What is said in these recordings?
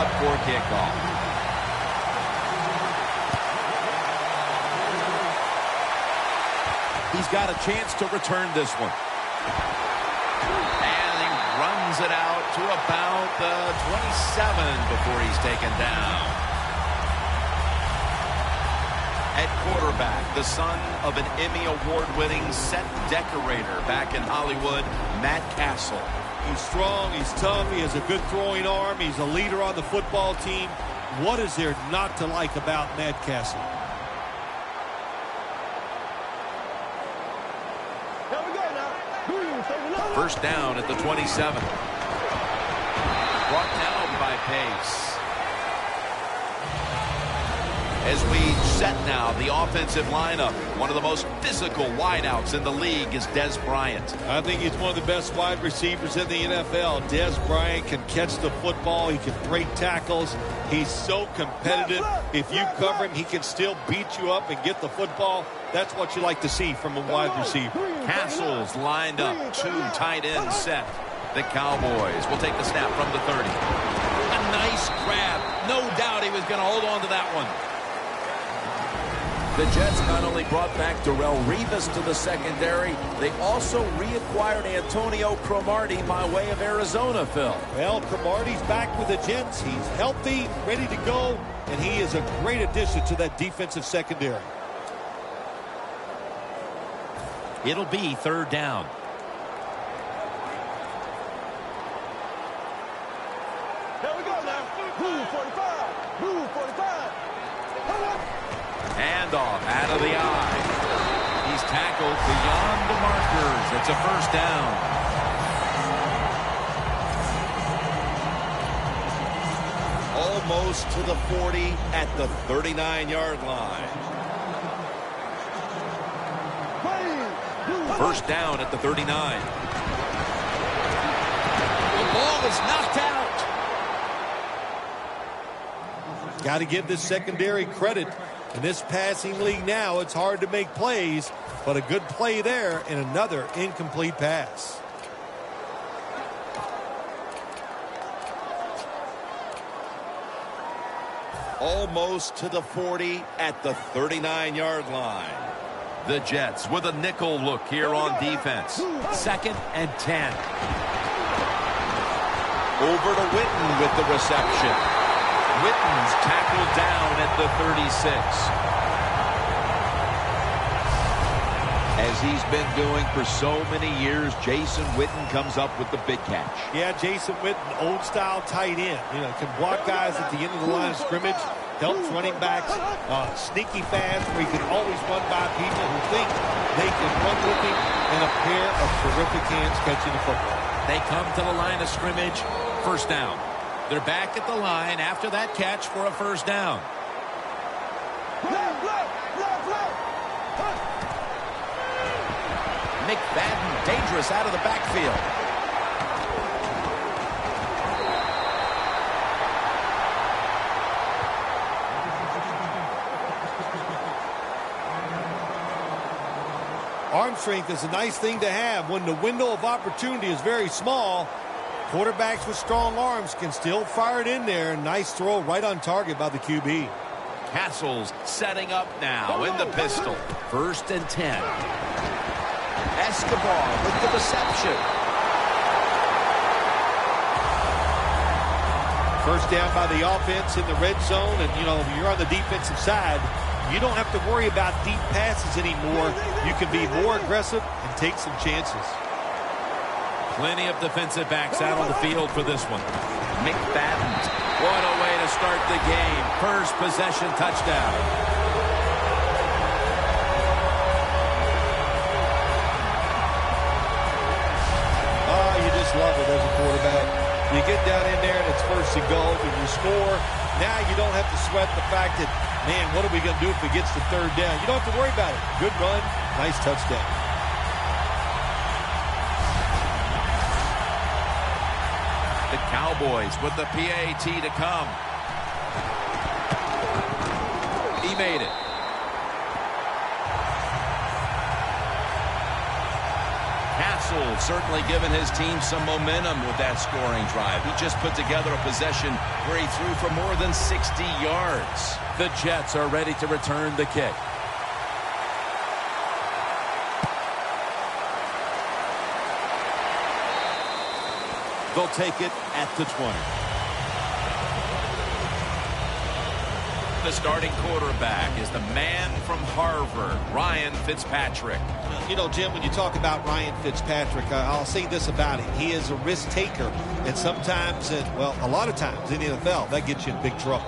up for kickoff. He's got a chance to return this one. And he runs it out to about the 27 before he's taken down. At quarterback, the son of an Emmy Award-winning set decorator back in Hollywood, Matt Castle. He's strong, he's tough, he has a good throwing arm, he's a leader on the football team. What is there not to like about Matt Castle? First down at the 27. Brought down by Pace. As we set now the offensive lineup, one of the most physical wideouts in the league is Des Bryant. I think he's one of the best wide receivers in the NFL. Des Bryant can catch the football. He can break tackles. He's so competitive. If you cover him, he can still beat you up and get the football. That's what you like to see from a wide receiver. Castle's lined up, two tight ends set. The Cowboys will take the snap from the 30. A nice grab. No doubt he was going to hold on to that one. The Jets not only brought back Darrelle Revis to the secondary, they also reacquired Antonio Cromartie by way of Arizona, Phil. Well, Cromartie's back with the Jets. He's healthy, ready to go, and he is a great addition to that defensive secondary. It'll be third down. Here we go now. Move 45. Move 45. Handoff out of the eye. He's tackled beyond the markers. It's a first down. Almost to the 40 at the 39-yard line. First down at the 39. The ball is knocked out. Got to give this secondary credit. In this passing league now, it's hard to make plays, but a good play there and another incomplete pass. Almost to the 40 at the 39-yard line. The Jets with a nickel look here on defense. Second and 10. Over to Witten with the reception. Witten's tackled down at the 36. As he's been doing for so many years, Jason Witten comes up with the big catch. Yeah, Jason Witten, old-style tight end. You know, can block guys at the end of the line of scrimmage, helps running backs, sneaky fast where he can always run by people who think they can run with him, and a pair of terrific hands catching the football. They come to the line of scrimmage, first down. They're back at the line after that catch for a first down. McFadden, dangerous out of the backfield. Arm strength is a nice thing to have when the window of opportunity is very small. Quarterbacks with strong arms can still fire it in there. Nice throw right on target by the QB. Castle's setting up now in the pistol. First and 10. Escobar with the reception. First down by the offense in the red zone. And, you know, if you're on the defensive side, you don't have to worry about deep passes anymore. You can be more aggressive and take some chances. Plenty of defensive backs out on the field for this one. McFadden. What a way to start the game. First possession touchdown. Oh, you just love it as a quarterback. You get down in there and it's first and goal and you score. Now you don't have to sweat the fact that, man, what are we going to do if it gets to third down? You don't have to worry about it. Good run, nice touchdown. The Cowboys with the PAT to come. He made it. Castle certainly giving his team some momentum with that scoring drive. He just put together a possession where he threw for more than 60 yards. The Jets are ready to return the kick. They'll take it at the 20. The starting quarterback is the man from Harvard, Ryan Fitzpatrick. You know, Jim, when you talk about Ryan Fitzpatrick, I'll say this about him. He is a risk taker, and sometimes, well, a lot of times in the NFL, that gets you in big trouble.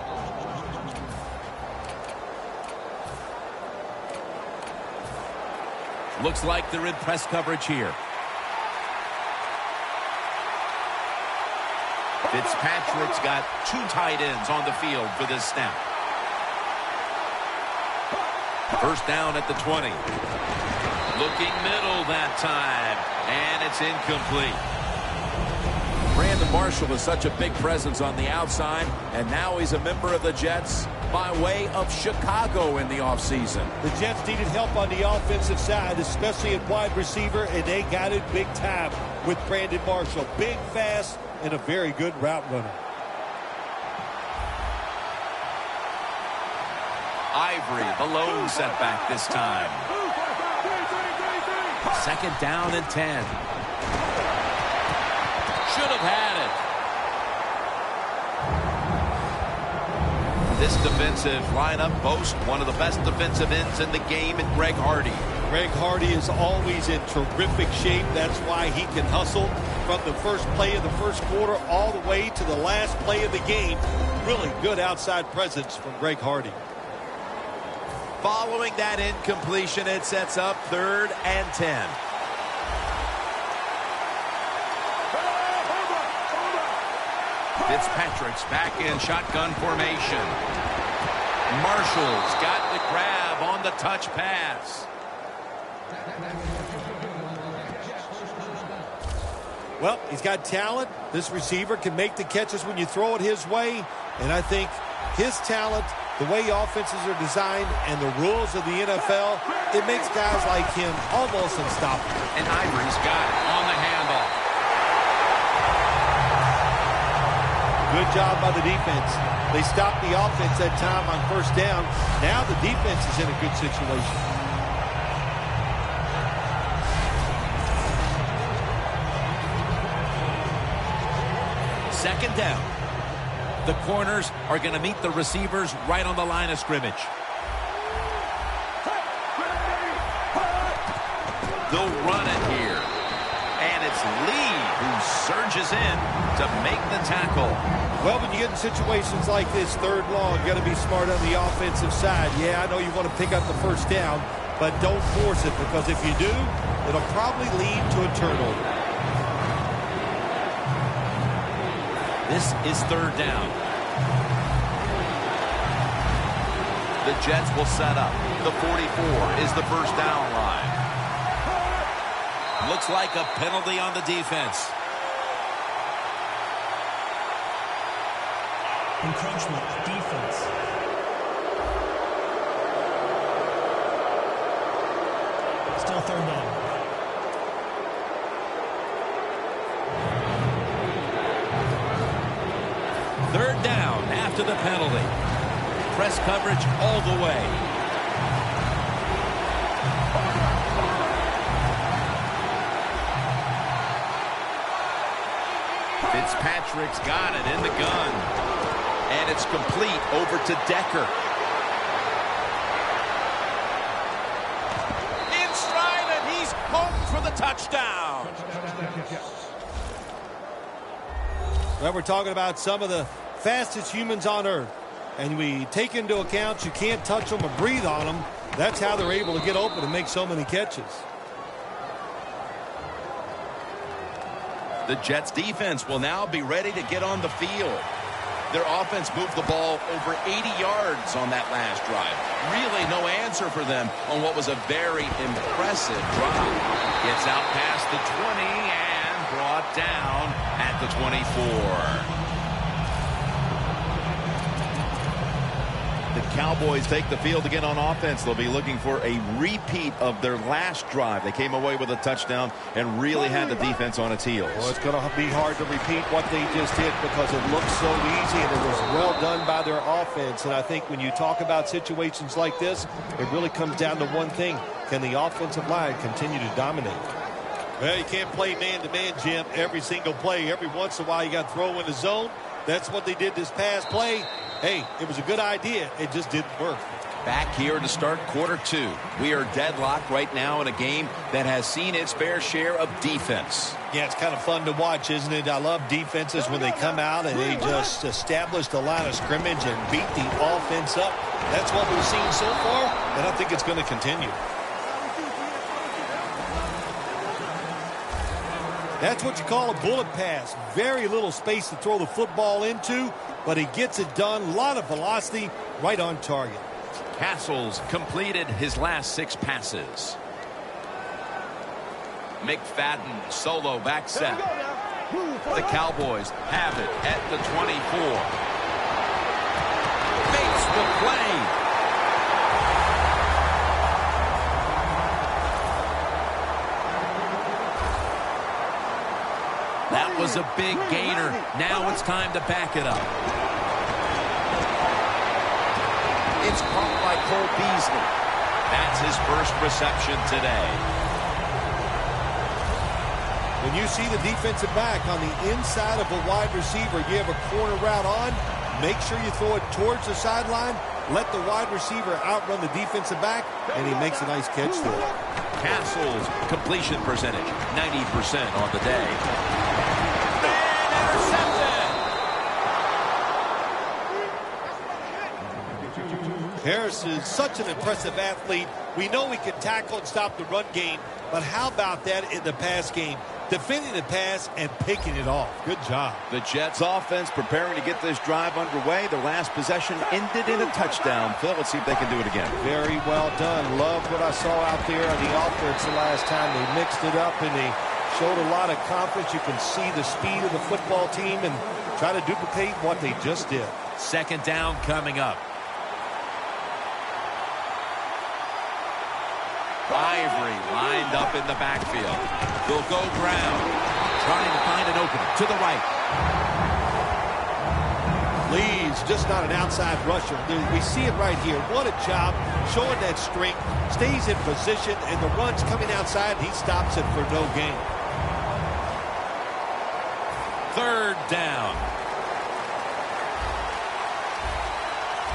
Looks like they're in press coverage here. Fitzpatrick's got 2 tight ends on the field for this snap. First down at the 20. Looking middle that time, and it's incomplete. Brandon Marshall is such a big presence on the outside, and now he's a member of the Jets by way of Chicago in the offseason. The Jets needed help on the offensive side, especially at wide receiver, and they got it big time with Brandon Marshall. Big, fast, and a very good route runner. Ivory, the lone setback this time. Second down and 10. Should have had it. This defensive lineup boasts one of the best defensive ends in the game in Greg Hardy. Greg Hardy is always in terrific shape. That's why he can hustle from the first play of the first quarter all the way to the last play of the game. Really good outside presence from Greg Hardy. Following that incompletion, it sets up 3rd and 10. Fitzpatrick's back in shotgun formation. Marshall's got the grab on the touch pass. Well, he's got talent. This receiver can make the catches when you throw it his way. And I think his talent, the way offenses are designed, and the rules of the NFL, it makes guys like him almost unstoppable. And Ivory's got it on the handoff. Good job by the defense. They stopped the offense that time on first down. Now the defense is in a good situation. Second down. The corners are going to meet the receivers right on the line of scrimmage. They'll run it here. And it's Lee who surges in to make the tackle. Well, when you get in situations like this, 3rd long, you got to be smart on the offensive side. Yeah, I know you want to pick up the first down, but don't force it, because if you do, it'll probably lead to a turnover. This is 3rd down. The Jets will set up. The 44 is the first down line. Looks like a penalty on the defense. Encroachment, defense. Still 3rd down. Third down after the penalty. Press coverage all the way. Fitzpatrick's got it in the gun. And it's complete over to Decker. In stride, and he's home for the touchdown. Well, we're talking about some of the fastest humans on earth. And we take into account you can't touch them or breathe on them. That's how they're able to get open and make so many catches. The Jets defense will now be ready to get on the field. Their offense moved the ball over 80 yards on that last drive. Really no answer for them on what was a very impressive drive. Gets out past the 20 and brought down at the 24. The Cowboys take the field again on offense. They'll be looking for a repeat of their last drive. They came away with a touchdown and really had the defense on its heels. Well, it's going to be hard to repeat what they just did because it looked so easy and it was well done by their offense. And I think when you talk about situations like this, it really comes down to one thing. Can the offensive line continue to dominate? Well, you can't play man-to-man, Jim, every single play. Every once in a while, you got to throw in the zone. That's what they did this past play. Hey, it was a good idea. It just didn't work. Back here to start quarter two. We are deadlocked right now in a game that has seen its fair share of defense. Yeah, it's kind of fun to watch, isn't it? I love defenses when they come out and they just establish the line of scrimmage and beat the offense up. That's what we've seen so far, and I think it's going to continue. That's what you call a bullet pass. Very little space to throw the football into, but he gets it done. A lot of velocity, right on target. Castles completed his last 6 passes. McFadden solo back set. The Cowboys have it at the 24. Makes the play. That was a big gainer. Now it's time to back it up. It's caught by Cole Beasley. That's his first reception today. When you see the defensive back on the inside of a wide receiver, you have a corner route on, make sure you throw it towards the sideline, let the wide receiver outrun the defensive back, and he makes a nice catch there. Castle's completion percentage, 90% on the day. Harris is such an impressive athlete. We know he can tackle and stop the run game, but how about that in the pass game? Defending the pass and picking it off. Good job. The Jets offense preparing to get this drive underway. Their last possession ended in a touchdown. Phil, let's see if they can do it again. Very well done. Love what I saw out there on the offense the last time. They mixed it up and they showed a lot of confidence. You can see the speed of the football team and try to duplicate what they just did. Second down coming up. Ivory lined up in the backfield. They'll go ground. Trying to find an opening to the right. Lee's just not an outside rusher. We see it right here. What a job showing that strength. Stays in position, and the run's coming outside. He stops it for no gain. Third down.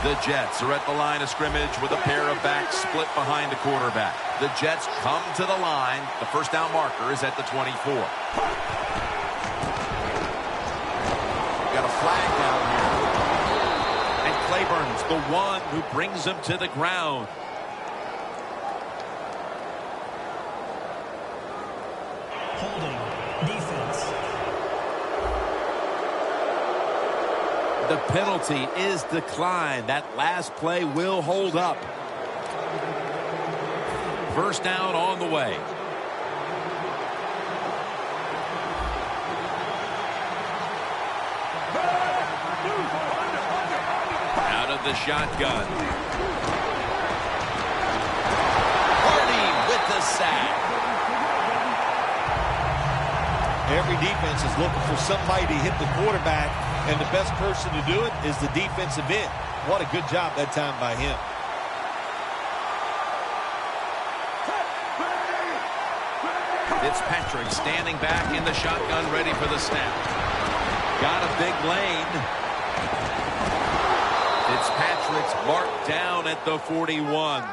The Jets are at the line of scrimmage with a pair of backs split behind the quarterback. The Jets come to the line. The first down marker is at the 24. Got a flag down here. And Claiborne's the one who brings him to the ground. Holding. Defense. The penalty is declined. That last play will hold up. First down on the way. Out of the shotgun. Hardy with the sack. Every defense is looking for somebody to hit the quarterback, and the best person to do it is the defensive end. What a good job that time by him. Fitzpatrick standing back in the shotgun, ready for the snap. Got a big lane. Fitzpatrick's marked down at the 41.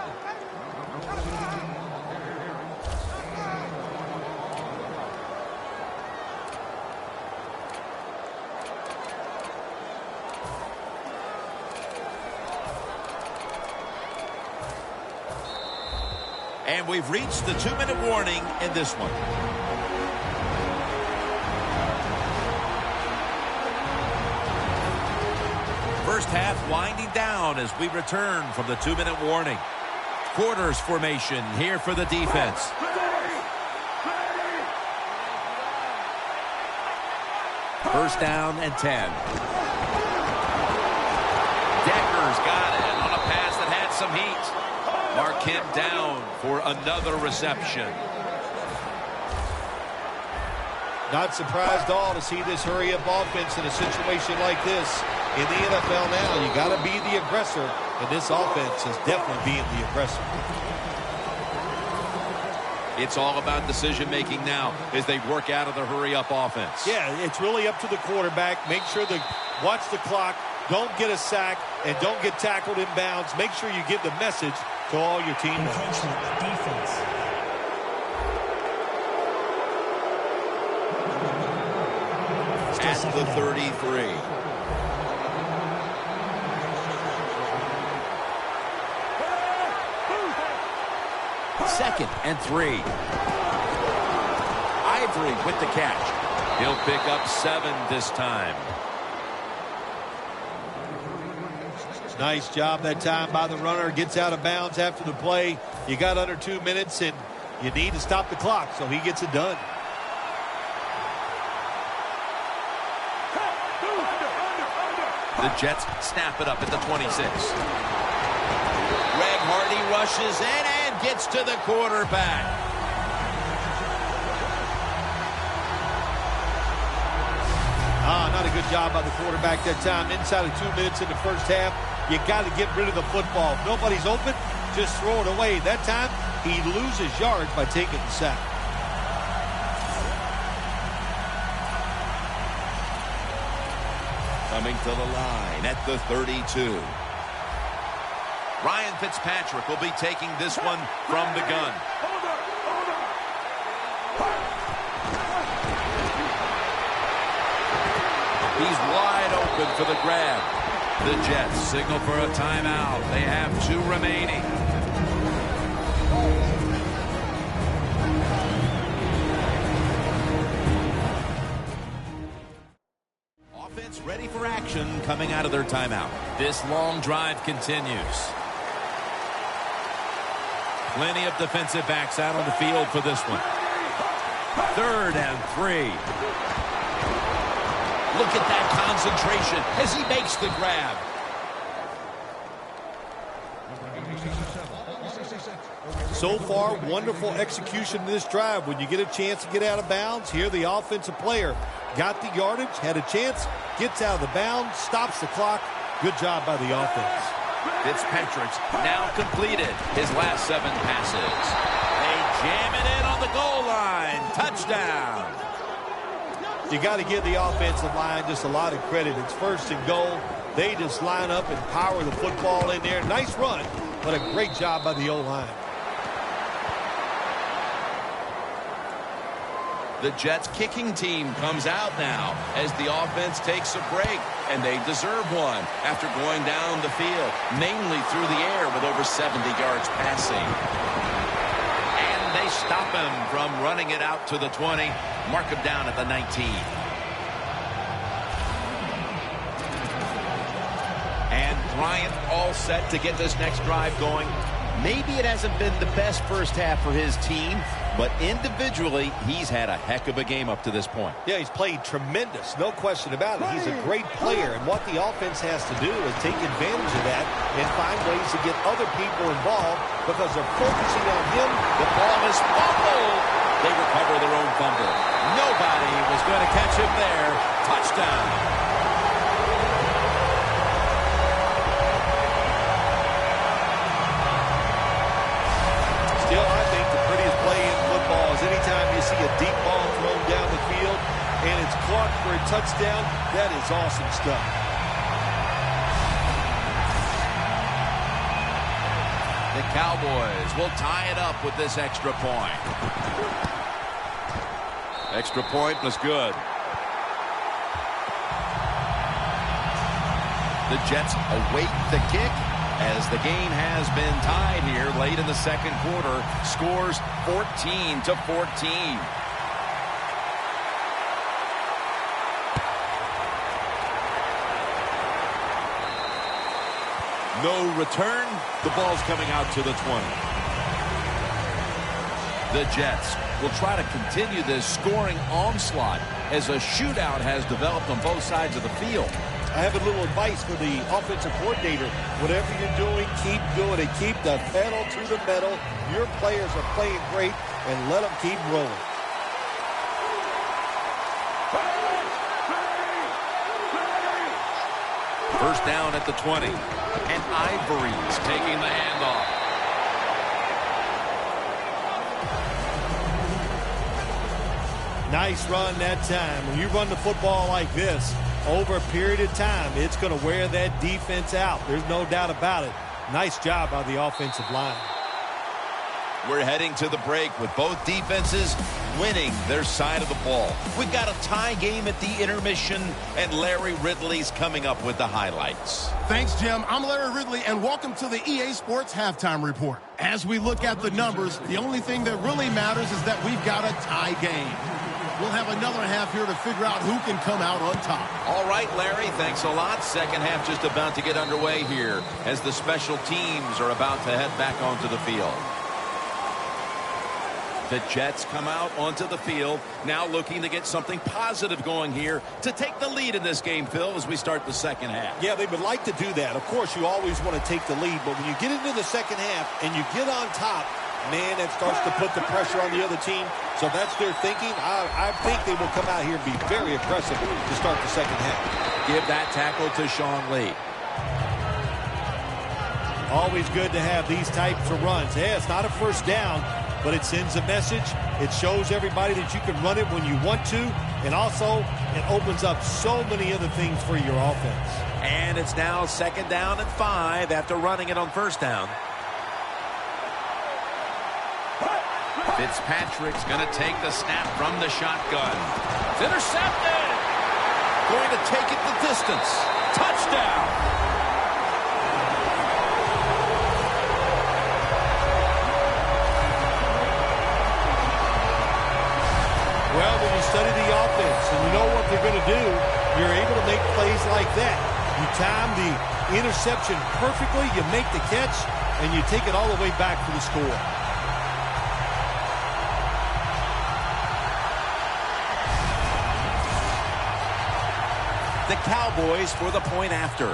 And we've reached the 2-minute warning in this one. First half winding down as we return from the 2-minute warning. Quarters formation here for the defense. First down and 10. Decker's got it on a some heat. Mark him down for another reception. Not surprised at all to see this hurry-up offense in a situation like this. In the NFL now, you got to be the aggressor, and this offense is definitely being the aggressor. It's all about decision-making now as they work out of the hurry-up offense. Yeah, it's really up to the quarterback. Make sure to watch the clock, don't get a sack, and don't get tackled in bounds. Make sure you give the message to all your teammates. Encroachment defense. At the 33. Second and 3. Ivory with the catch. He'll pick up 7 this time. Nice job that time by the runner. Gets out of bounds after the play. You got under 2 minutes, and you need to stop the clock, so he gets it done. The Jets snap it up at the 26. Greg Hardy rushes in and gets to the quarterback. Not a good job by the quarterback that time. Inside of 2 minutes in the first half, you got to get rid of the football. If nobody's open, just throw it away. That time, he loses yards by taking the sack. Coming to the line at the 32. Ryan Fitzpatrick will be taking this one from the gun. He's wide open for the grab. The Jets signal for a timeout. They have 2 remaining. Offense ready for action coming out of their timeout. This long drive continues. Plenty of defensive backs out on the field for this one. 3rd and 3. Look at that concentration as he makes the grab. So far, wonderful execution in this drive. When you get a chance to get out of bounds, here the offensive player got the yardage, had a chance, gets out of the bounds, stops the clock. Good job by the offense. Fitzpatrick's now completed his last 7 passes. They jam it in on the goal line. Touchdown. You got to give the offensive line just a lot of credit. It's 1st and goal. They just line up and power the football in there. Nice run, but a great job by the O-line. The Jets kicking team comes out now as the offense takes a break, and they deserve one after going down the field, mainly through the air with over 70 yards passing. And they stop him from running it out to the 20. Mark him down at the 19. And Bryant all set to get this next drive going. Maybe it hasn't been the best first half for his team, but individually, he's had a heck of a game up to this point. Yeah, he's played tremendous, no question about it. He's a great player, and what the offense has to do is take advantage of that and find ways to get other people involved because they're focusing on him. The ball is fumbled. They recover their own fumble. Nobody was going to catch him there. Touchdown. Still, I think the prettiest play in football is anytime you see a deep ball thrown down the field and it's caught for a touchdown. That is awesome stuff. The Cowboys will tie it up with this extra point. Extra point was good. The Jets await the kick as the game has been tied here late in the second quarter. Scores 14-14. No return. The ball's coming out to the 20. The Jets will try to continue this scoring onslaught as a shootout has developed on both sides of the field. I have a little advice for the offensive coordinator. Whatever you're doing, keep doing it. Keep the pedal to the metal. Your players are playing great, and let them keep rolling. First down at the 20. And Ivory's taking the handoff. Nice run that time. When you run the football like this, over a period of time, it's going to wear that defense out. There's no doubt about it. Nice job by the offensive line. We're heading to the break with both defenses winning their side of the ball. We've got a tie game at the intermission, and Larry Ridley's coming up with the highlights. Thanks, Jim. I'm Larry Ridley, and welcome to the EA Sports Halftime Report. As we look at the numbers, the only thing that really matters is that we've got a tie game. We'll have another half here to figure out who can come out on top. All right, Larry, thanks a lot. Second half just about to get underway here as the special teams are about to head back onto the field. The Jets come out onto the field, now looking to get something positive going here to take the lead in this game, Phil, as we start the second half. Yeah, they would like to do that. Of course, you always want to take the lead, but when you get into the second half and you get on top, man, that starts to put the pressure on the other team. So that's their thinking. I think they will come out here and be very aggressive to start the second half. Give that tackle to Sean Lee. Always good to have these types of runs. Yeah, it's not a first down, but it sends a message. It shows everybody that you can run it when you want to, and also it opens up so many other things for your offense. And it's now second down and 5 after running it on first down. Fitzpatrick's going to take the snap from the shotgun. It's intercepted. Going to take it the distance. Touchdown. Well, when you study the offense and you know what they're going to do, you're able to make plays like that. You time the interception perfectly, you make the catch, and you take it all the way back for the score. The Cowboys for the point after.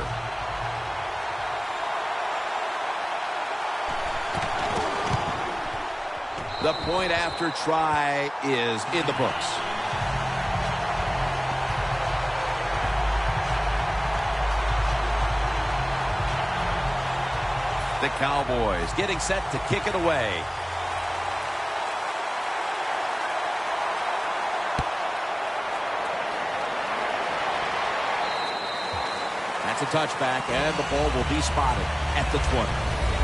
The point after try is in the books. The Cowboys getting set to kick it away. That's a touchback, and the ball will be spotted at the 20.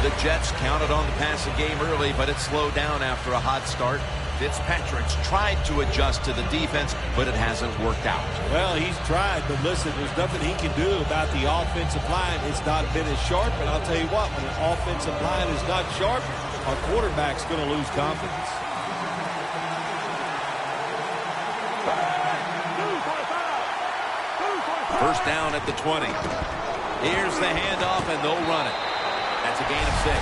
The Jets counted on the passing game early, but it slowed down after a hot start. Fitzpatrick's tried to adjust to the defense, but it hasn't worked out. Well, he's tried, but listen, there's nothing he can do about the offensive line. It's not been as sharp, and I'll tell you what, when an offensive line is not sharp, our quarterback's going to lose confidence. First down at the 20. Here's the handoff, and they'll run it. That's a gain of 6.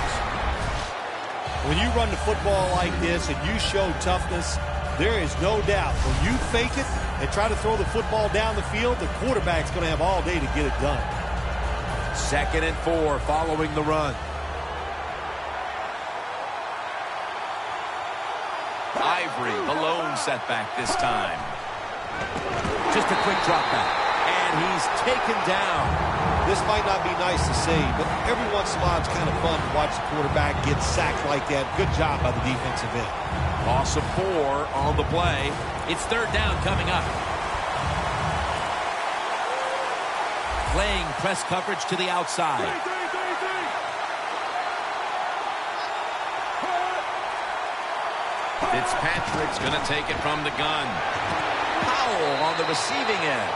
When you run the football like this and you show toughness, there is no doubt when you fake it and try to throw the football down the field, the quarterback's going to have all day to get it done. Second and 4 following the run. Ivory, the lone setback this time. Just a quick drop back. And he's taken down. This might not be nice to say, but every once in a while it's kind of fun to watch the quarterback get sacked like that. Good job by the defensive end. Loss of 4 on the play. It's third down coming up. Playing press coverage to the outside. Fitzpatrick's going to take it from the gun. Powell on the receiving end.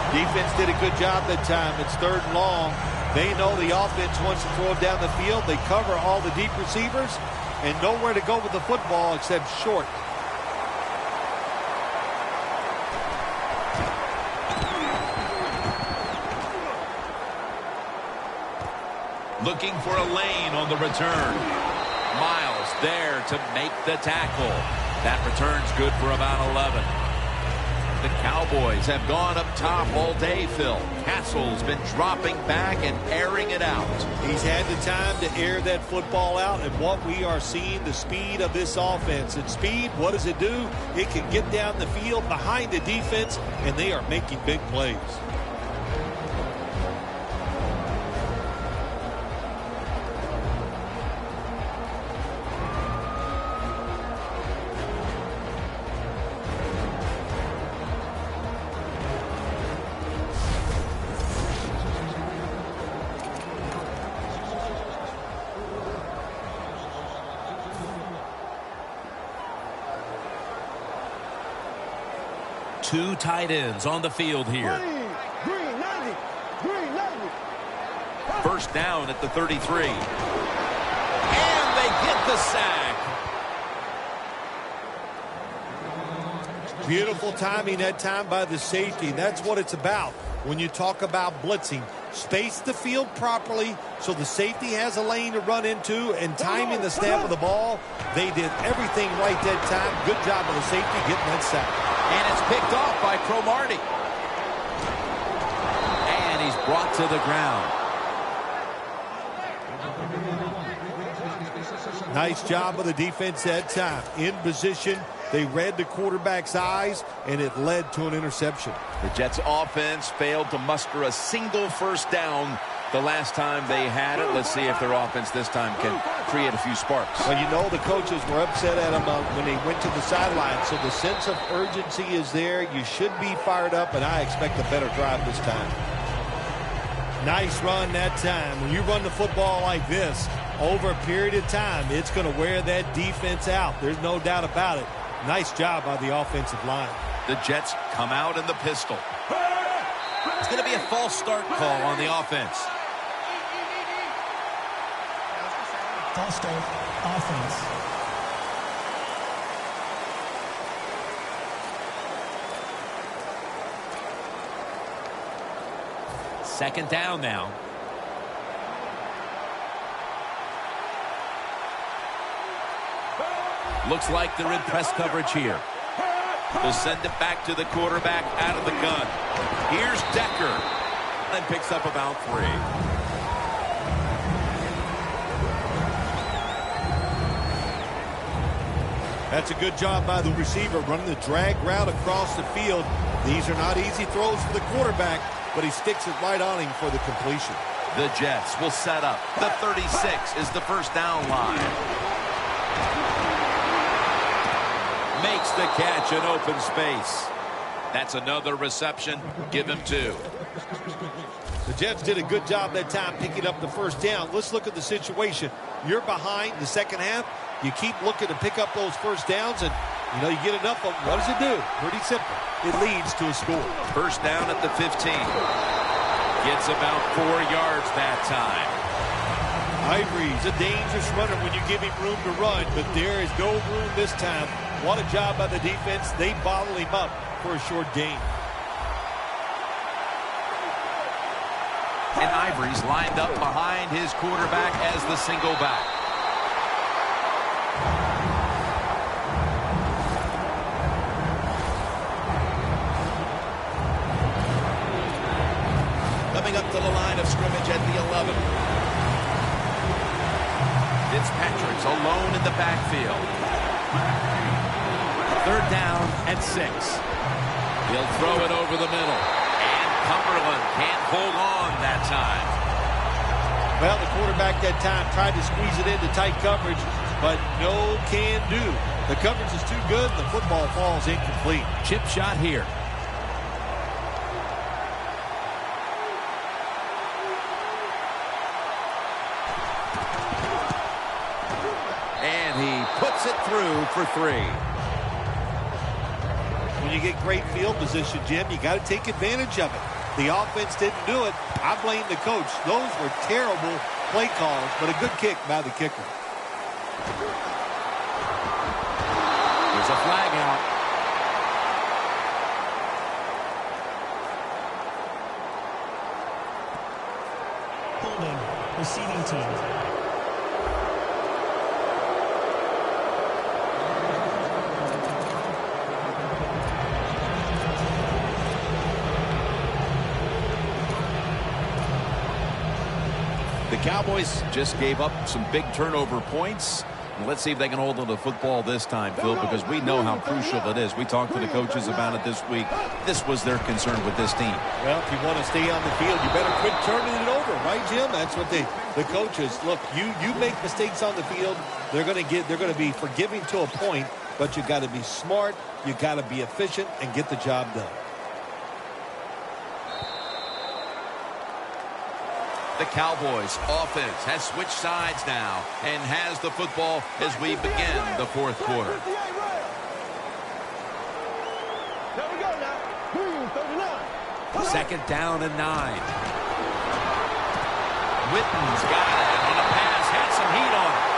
Defense did a good job that time. It's third and long. They know the offense wants to throw it down the field. They cover all the deep receivers and nowhere to go with the football except short. Looking for a lane on the return. Miles there to make the tackle. That return's good for about 11. The Cowboys have gone up top all day, Phil. Castle's been dropping back and airing it out. He's had the time to air that football out, and what we are seeing, the speed of this offense. And speed, what does it do? It can get down the field behind the defense, and they are making big plays. Two tight ends on the field here. Green 90. Green 90. First down at the 33. And they get the sack. Beautiful timing that time by the safety. That's what it's about when you talk about blitzing. Space the field properly so the safety has a lane to run into, and timing the snap of the ball. They did everything right that time. Good job of the safety getting that sack. And it's picked off by Cromartie. And he's brought to the ground. Nice job of the defense that time. In position, they read the quarterback's eyes, and it led to an interception. The Jets offense failed to muster a single first down the last time they had it. Let's see if their offense this time can create a few sparks. Well, you know the coaches were upset at them when they went to the sideline, so the sense of urgency is there. You should be fired up, and I expect a better drive this time. Nice run that time. When you run the football like this over a period of time, it's going to wear that defense out. There's no doubt about it. Nice job by the offensive line. The Jets come out in the pistol. It's going to be a false start call on the offense. False start, offense. Second down now. Looks like they're in press coverage here. They'll send it back to the quarterback out of the gun. Here's Decker. And picks up about 3. That's a good job by the receiver running the drag route across the field. These are not easy throws for the quarterback, but he sticks it right on him for the completion. The Jets will set up. The 36 is the first down line. Makes the catch in open space. That's another reception. Give him 2. The Jets did a good job that time picking up the first down. Let's look at the situation. You're behind the second half. You keep looking to pick up those first downs, and you get enough of them. What does it do? Pretty simple. It leads to a score. First down at the 15. Gets about 4 yards that time. Ivory's a dangerous runner when you give him room to run, but there is no room this time. What a job by the defense. They bottle him up for a short gain. And Ivory's lined up behind his quarterback as the single back. Coming up to the line of scrimmage at the 11. Fitzpatrick's alone in the backfield. Third down and 6. He'll throw it over the middle. And Cumberland can't hold on that time. Well, the quarterback that time tried to squeeze it into tight coverage, but no can do. The coverage is too good, and the football falls incomplete. Chip shot here. And he puts it through for 3. When you get great field position, Jim, you got to take advantage of it. The offense didn't do it. I blame the coach. Those were terrible play calls, but a good kick by the kicker. There's a flag out. Holding, receiving team. The Cowboys just gave up some big turnover points. Let's see if they can hold on to the football this time, Phil, because we know how crucial it is. We talked to the coaches about it this week. This was their concern with this team. Well, if you want to stay on the field, you better quit turning it over, right, Jim? That's what the coaches look. You make mistakes on the field, they're going to be forgiving to a point, but you got to be smart, you got to be efficient, and get the job done. The Cowboys offense has switched sides now and has the football as we begin the fourth quarter. There we go now. 39. Second down and 9. Witten's got it on a pass, had some heat on it.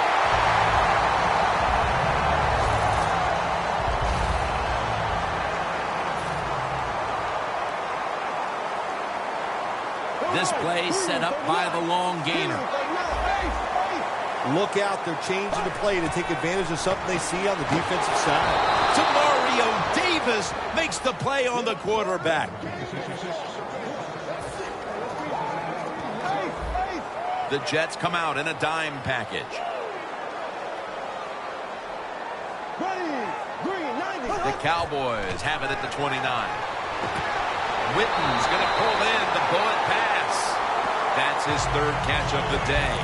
This play set up by the long gainer. Look out, they're changing the play to take advantage of something they see on the defensive side. Mario Davis makes the play on the quarterback. The Jets come out in a dime package. The Cowboys have it at the 29. Witten's going to pull in the bullet pass. That's his third catch of the day.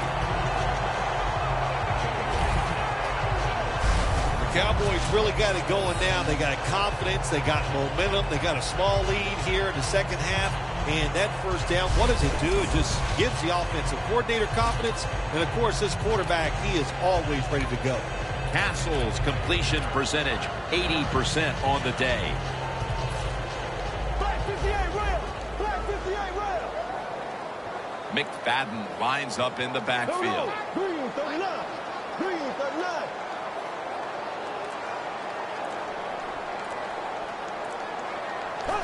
The Cowboys really got it going now. They got confidence. They got momentum. They got a small lead here in the second half. And that first down, what does it do? It just gives the offensive coordinator confidence. And, of course, this quarterback, he is always ready to go. Castle's completion percentage, 80% on the day. McFadden lines up in the backfield. Green 39. Green 39.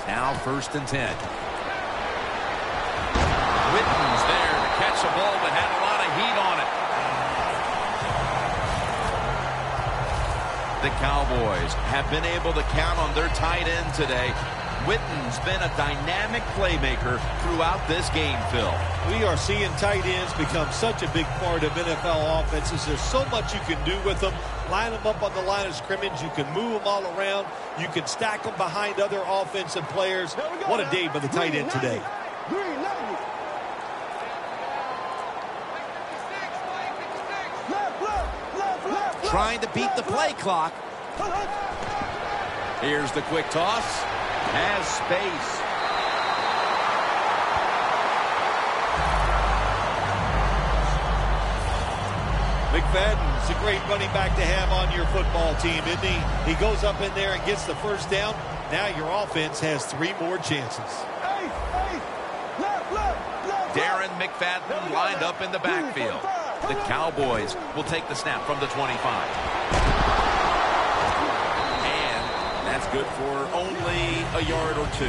Now 1st and 10. Witten's there to catch the ball that had a lot of heat on it. The Cowboys have been able to count on their tight end today. Witten's been a dynamic playmaker throughout this game, Phil. We are seeing tight ends become such a big part of NFL offenses. There's so much you can do with them. Line them up on the line of scrimmage. You can move them all around. You can stack them behind other offensive players. What a day by the tight end today. Trying to beat the play clock. Here's the quick toss. Has space. McFadden's a great running back to have on your football team, isn't he? He goes up in there and gets the first down. Now your offense has 3 more chances. Darren McFadden lined up in the backfield. The Cowboys will take the snap from the 25. That's good for only a yard or 2.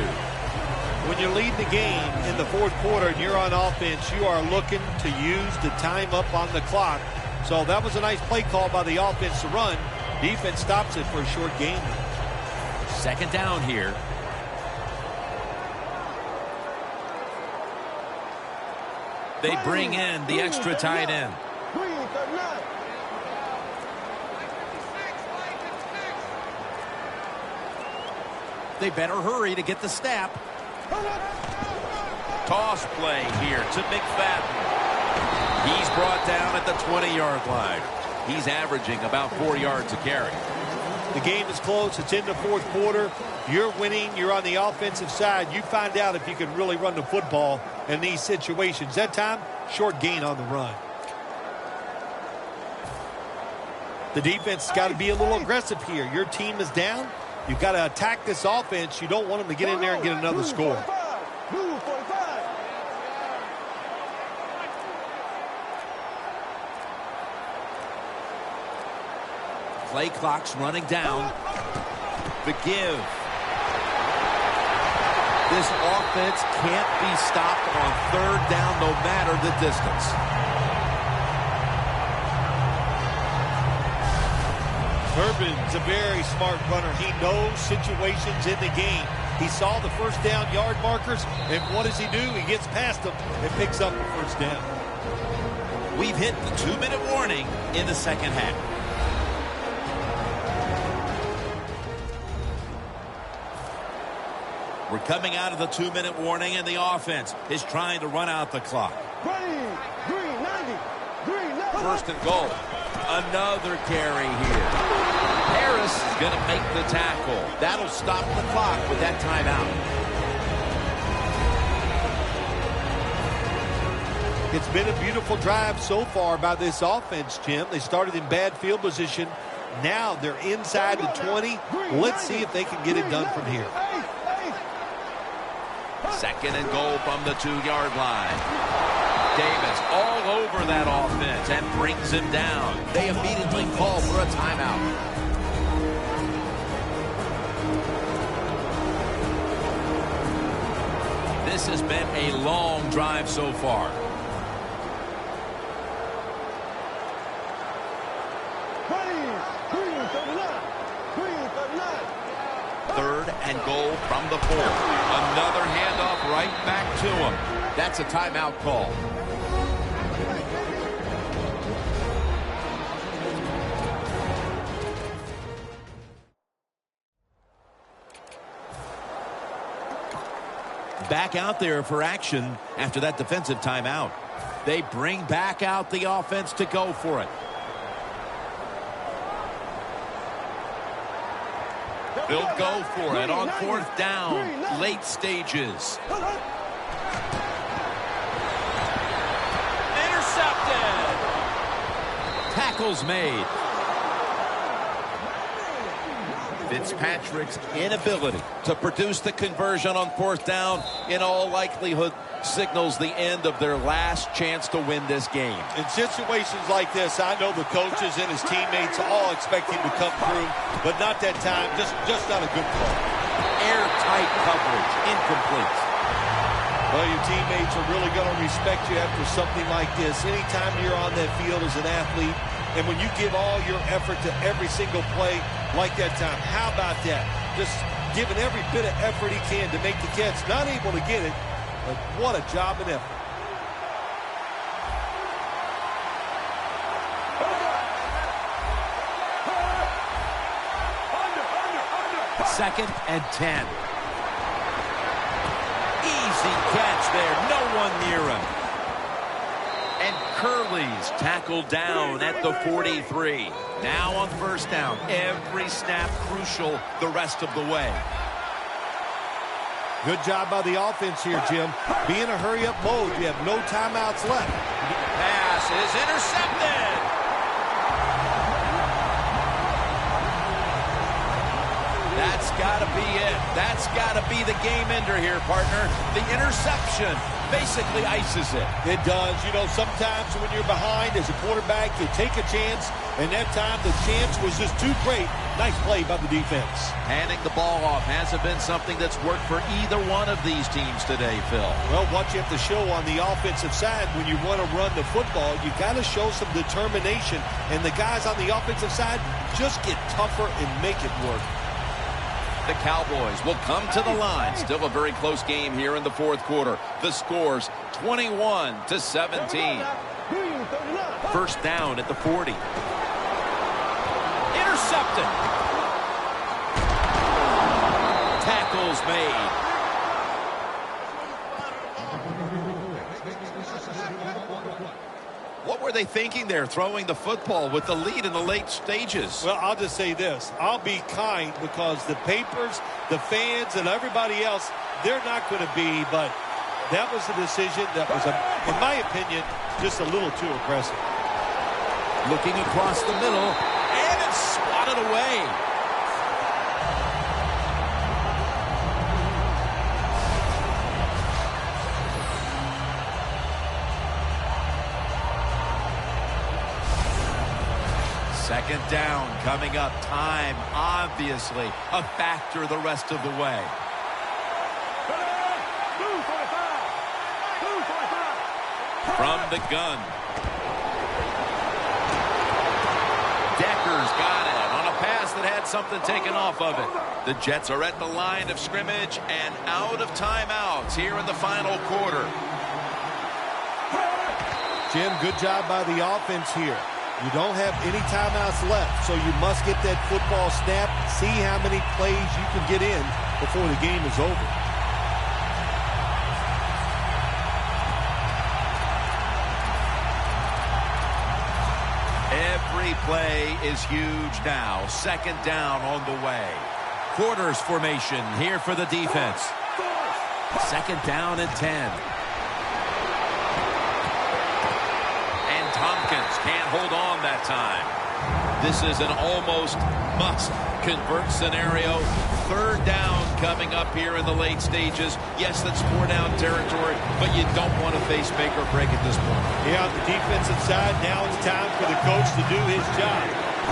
When you're leading the game in the fourth quarter and you're on offense, you are looking to use the time up on the clock. So that was a nice play call by the offense to run. Defense stops it for a short gain. Second down here. They bring in the extra tight end. They better hurry to get the snap. Toss play here to McFadden. He's brought down at the 20-yard line. He's averaging about 4 yards a carry. The game is close. It's in the fourth quarter. You're winning. You're on the offensive side. You find out if you can really run the football in these situations. That time, short gain on the run. The defense has got to be a little aggressive here. Your team is down. You've got to attack this offense. You don't want them to get in there and get another score. Play clock's running down. The give. This offense can't be stopped on 3rd down no matter the distance. Urban's a very smart runner. He knows situations in the game. He saw the first down yard markers, and what does he do? He gets past them and picks up the first down. We've hit the 2-minute warning in the second half. We're coming out of the 2-minute warning, and the offense is trying to run out the clock. Ready, green 90, green 90. First and goal. Another carry here. Harris is going to make the tackle. That'll stop the clock with that timeout. It's been a beautiful drive so far by this offense, Jim. They started in bad field position. Now they're inside the 20. Let's see if they can get it done from here. Second and goal from the 2-yard line. Davis all over that offense and brings him down. They immediately call for a timeout. This has been a long drive so far. Third and goal from the 4. Another handoff right back to him. That's a timeout call. Back out there for action after that defensive timeout. They bring back out the offense to go for it. They'll go for it on 4th down, late stages. Intercepted. Tackles made. Fitzpatrick's inability to produce the conversion on 4th down in all likelihood signals the end of their last chance to win this game. In situations like this, I know the coaches and his teammates all expect him to come through, but not that time. Just not a good call. Airtight coverage, incomplete. Well, your teammates are really going to respect you after something like this. Anytime you're on that field as an athlete, and when you give all your effort to every single play like that time, how about that? Just giving every bit of effort he can to make the catch. Not able to get it, but what a job and effort. Second and 10. Easy catch there. No one near him. And Curley's tackled down at the 43. Now on 1st down. Every snap crucial the rest of the way. Good job by the offense here, Jim. Be in a hurry-up mode. You have no timeouts left. Pass is intercepted. That's got to be it. That's got to be the game ender here, partner. The interception basically ices it. It does. You know, sometimes when you're behind as a quarterback, you take a chance, and that time the chance was just too great. Nice play by the defense. Handing the ball off hasn't been something that's worked for either one of these teams today, Phil. Well, what you have to show on the offensive side when you want to run the football, you got to show some determination, and the guys on the offensive side just get tougher and make it work. The Cowboys will come to the line. Still a very close game here in the 4th quarter. The score's 21-17. 1st down at the 40. Intercepted. Tackles made. What were they thinking there, throwing the football with the lead in the late stages? Well, I'll just say this. I'll be kind because the papers, the fans, and everybody else, they're not going to be, but that was a decision that was, in my opinion, just a little too aggressive. Looking across the middle, and it's swatted away. Second down coming up. Time, obviously, a factor the rest of the way. From the gun. Decker's got it on a pass that had something taken off of it. The Jets are at the line of scrimmage and out of timeouts here in the final quarter. Jim, good job by the offense here. You don't have any timeouts left, so you must get that football snap, see how many plays you can get in before the game is over. Every play is huge now. Second down on the way. Quarters formation here for the defense. Second down and 10. And Tompkins can't hold on that time. This is an almost must-convert scenario. Third down coming up here in the late stages. Yes, that's 4-down territory, but you don't want to face make or break at this point. Yeah, on the defensive side, now it's time for the coach to do his job.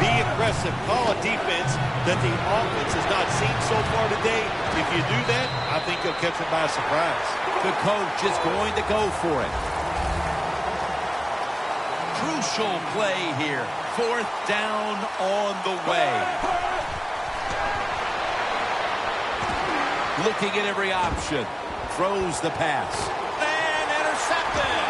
Be aggressive. Call a defense that the offense has not seen so far today. If you do that, I think you'll catch it by surprise. The coach is going to go for it. Crucial play here. Fourth down on the way. Looking at every option. Throws the pass. And intercepted.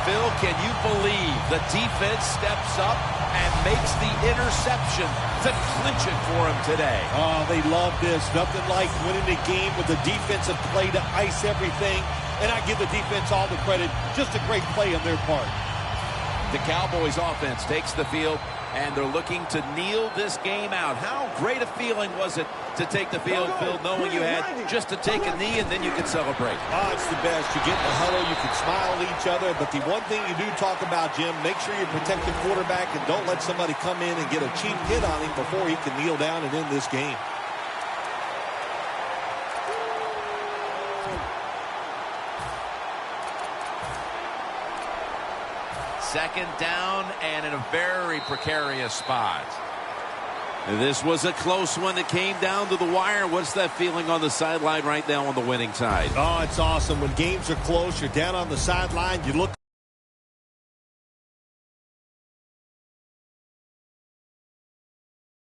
Phil, can you believe the defense steps up and makes the interception to clinch it for him today? Oh, they love this. Nothing like winning the game with the defensive play to ice everything. And I give the defense all the credit. Just a great play on their part. The Cowboys offense takes the field, and they're looking to kneel this game out. How great a feeling was it to take the field, Phil, knowing you had just to take a knee and then you could celebrate? Oh, it's the best. You get in the huddle, you can smile at each other, but the one thing you do talk about, Jim, make sure you protect the quarterback and don't let somebody come in and get a cheap hit on him before he can kneel down and end this game. Second down and in a very precarious spot. This was a close one that came down to the wire. What's that feeling on the sideline right now on the winning side? Oh, it's awesome. When games are close, you're down on the sideline, you look